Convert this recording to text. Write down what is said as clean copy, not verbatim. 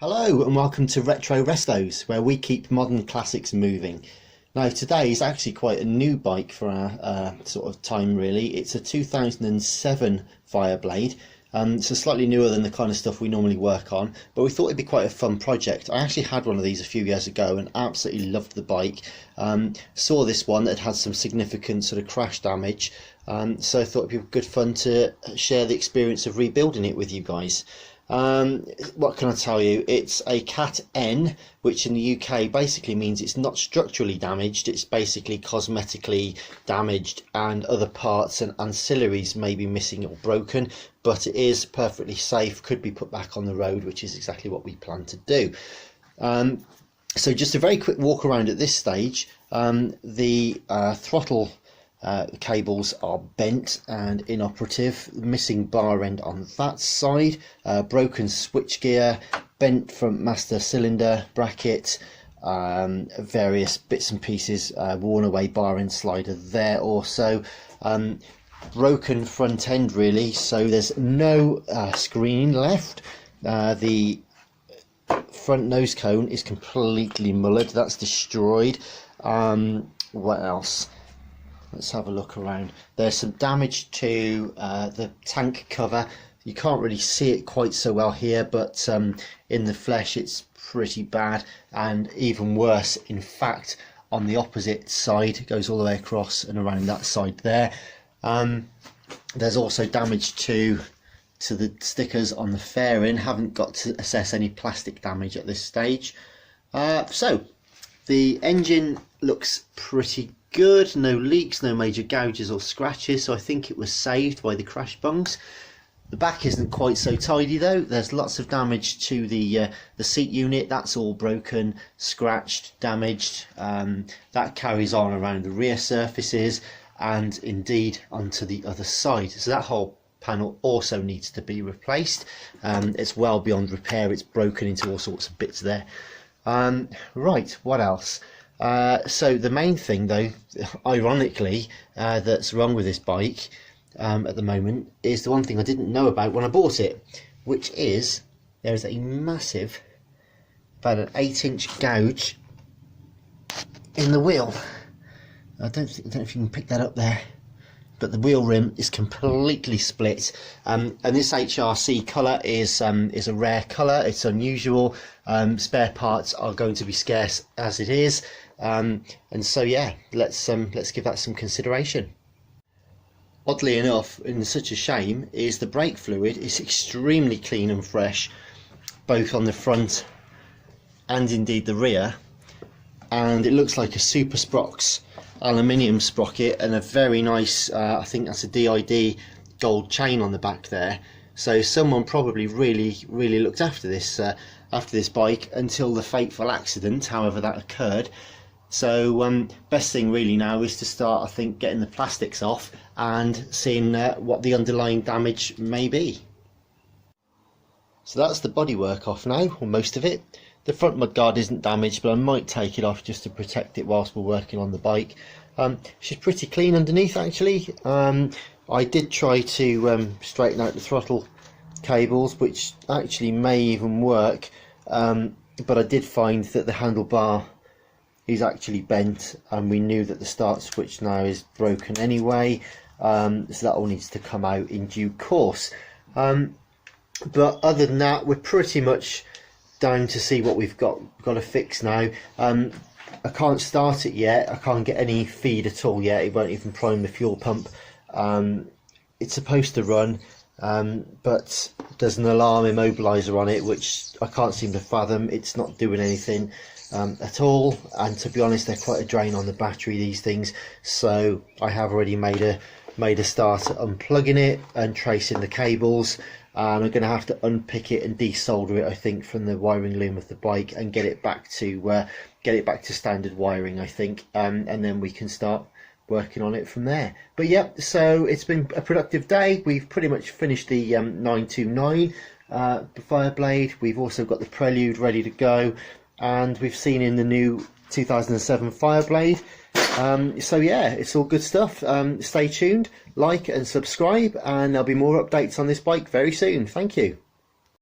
Hello and welcome to Retro Restos, where we keep modern classics moving. Now today is actually quite a new bike for our sort of time really. It's a 2007 Fireblade, so slightly newer than the kind of stuff we normally work on, but we thought it'd be quite a fun project. I actually had one of these a few years ago and absolutely loved the bike. Saw this one that had some significant sort of crash damage, so I thought it'd be good fun to share the experience of rebuilding it with you guys. What can I tell you? It's a Cat N, which in the UK basically means it's not structurally damaged, it's basically cosmetically damaged and other parts and ancillaries may be missing or broken, but it is perfectly safe, could be put back on the road, which is exactly what we plan to do. So just a very quick walk around at this stage. The throttle cables are bent and inoperative, missing bar end on that side, broken switchgear, bent front master cylinder bracket, various bits and pieces, worn away bar end slider there also, broken front end really, so there's no screen left. The front nose cone is completely mullered, that's destroyed. What else? Let's have a look around. There's some damage to the tank cover. You can't really see it quite so well here, but in the flesh it's pretty bad, and even worse in fact on the opposite side. It goes all the way across and around that side there. There's also damage to the stickers on the fairing. Haven't got to assess any plastic damage at this stage. So the engine looks pretty good, no leaks, no major gouges or scratches, so I think it was saved by the crash bungs. The back isn't quite so tidy though. There's lots of damage to the seat unit. That's all broken, scratched, damaged. That carries on around the rear surfaces and indeed onto the other side, so that whole panel also needs to be replaced. It's well beyond repair, it's broken into all sorts of bits there. Right, what else? So the main thing though, ironically, that's wrong with this bike at the moment is the one thing I didn't know about when I bought it, which is there is a massive, about an 8-inch gouge in the wheel. I don't know if you can pick that up there, but the wheel rim is completely split, and this HRC colour is a rare colour. It's unusual. Spare parts are going to be scarce as it is, and so yeah, let's give that some consideration. Oddly enough, and such a shame, is the brake fluid is extremely clean and fresh, both on the front and indeed the rear, and it looks like a Super Sprox aluminium sprocket and a very nice, I think that's a DID gold chain on the back there. So someone probably really looked after this bike until the fateful accident, however that occurred. So best thing really now is to start, I think, getting the plastics off and seeing what the underlying damage may be. So that's the bodywork off now, or most of it. The front mudguard isn't damaged, but I might take it off just to protect it whilst we're working on the bike. She's pretty clean underneath actually. I did try to straighten out the throttle cables, which actually may even work, but I did find that the handlebar is actually bent, and we knew that the start switch now is broken anyway, so that all needs to come out in due course. But other than that, we're pretty much down to see what we've got to fix now. I can't start it yet. I can't get any feed at all yet. It won't even prime the fuel pump. It's supposed to run, but there's an alarm immobiliser on it which I can't seem to fathom. It's not doing anything at all, and to be honest, they're quite a drain on the battery, these things. So I have already made a start at unplugging it and tracing the cables. I'm going to have to unpick it and desolder it, I think, from the wiring loom of the bike and get it back to standard wiring, I think, and then we can start working on it from there. But yeah, so it's been a productive day. We've pretty much finished the 929 Fireblade. We've also got the Prelude ready to go, and we've seen in the new 2007 Fireblade. So yeah, it's all good stuff. Stay tuned, like and subscribe, and there'll be more updates on this bike very soon. Thank you.